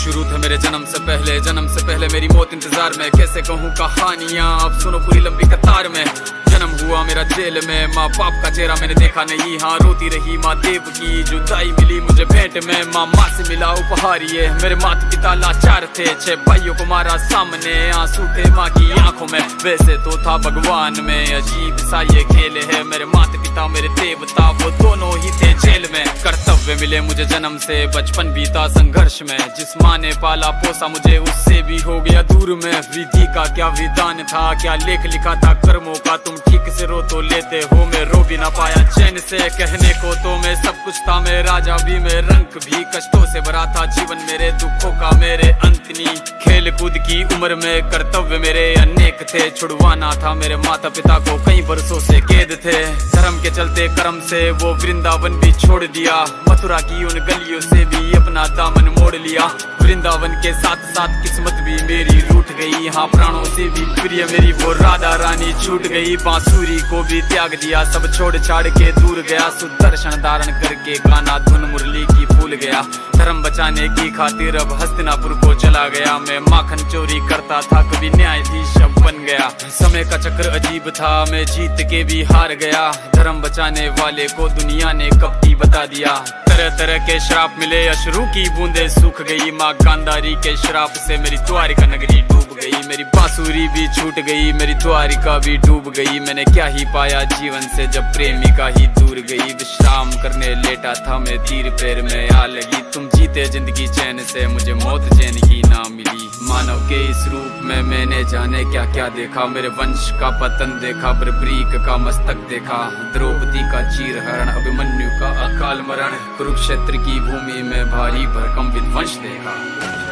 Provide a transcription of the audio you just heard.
शुरू थे मेरे जन्म से पहले मेरी मौत इंतजार में। कैसे कहूँ कहानियाँ, अब सुनो पूरी लंबी कतार में। जन्म हुआ मेरा जेल में, माँ बाप का चेहरा मैंने देखा नहीं। हाँ रोती रही माँ देव की जुदाई मिली मुझे भेंट में। माँ से मिला उपहार ये, मेरे माता पिता लाचार थे। 6 भाइयों को मारा सामने, आंसू थे माँ की आंखों में। वैसे तो था भगवान में, अजीब सा ये खेल है। मेरे माता पिता मेरे देवता, वो दोनों ही थे जेल में। कर्तव्य मिले मुझे जन्म से, बचपन बीता संघर्ष में। जिस माँ ने पाला पोसा मुझे, उससे भी हो गया दूर में। विधि का क्या विधान था, क्या लेख लिखा था कर्मों का। तुम ठीक से रो तो लेते हो, मैं रो भी ना पाया चैन से। कहने को तो मैं सब कुछ था, मैं राजा भी, मैं रंग भी। कष्टों से भरा था जीवन मेरे, दुखों का मेरे अंत नहीं। खेल कूद की उम्र में कर्तव्य मेरे अनेक थे। छुड़वाना था मेरे माता पिता को, कई बरसों से कैद थे। धर्म के चलते कर्म से वो वृंदावन भी छोड़ दिया। मथुरा की उन गलियों से भी अपना दामन मोड़ लिया। वृंदावन के साथ साथ किस्मत भी मेरी रूठ गई। हाँ प्राणों से भी प्रिय मेरी वो राधा रानी छूट गई। बांसुरी को भी त्याग दिया, सब छोड़ छाड़ के दूर गया। सुदर्शन धारण करके गाना धुन मुरली की भूल गया। धर्म बचाने की खातिर अब हस्तिनापुर को चला गया। मैं माखन चोरी करता था, कभी न्यायाधीश अब बन गया। समय का चक्र अजीब था, मैं जीत के भी हार गया। धर्म बचाने वाले को दुनिया ने कपटी बता दिया। तरह तरह के श्राप मिले, अश्रु की बूंदे सूख गई। माँ गांधारी के श्राप से मेरी द्वारिका नगरी डूब गई। मेरी बांसुरी भी छूट गई, मेरी द्वारिका भी डूब गई। मैंने क्या ही पाया जीवन से जब प्रेमिका ही दूर गई। विश्राम करने लेटा था मैं, तीर पैर में आ लगी। तुम जीते जिंदगी चैन से, मुझे मौत चैन की ना मिली। मानव के इस रूप में मैंने जाने क्या क्या देखा। मेरे वंश का पतन देखा, बर्बरीक का मस्तक देखा। द्रौपदी का चीरहरण, अभिमन्यु का अकाल मरण। कुरुक्षेत्र की भूमि में भारी भरकम विध्वंस देखा।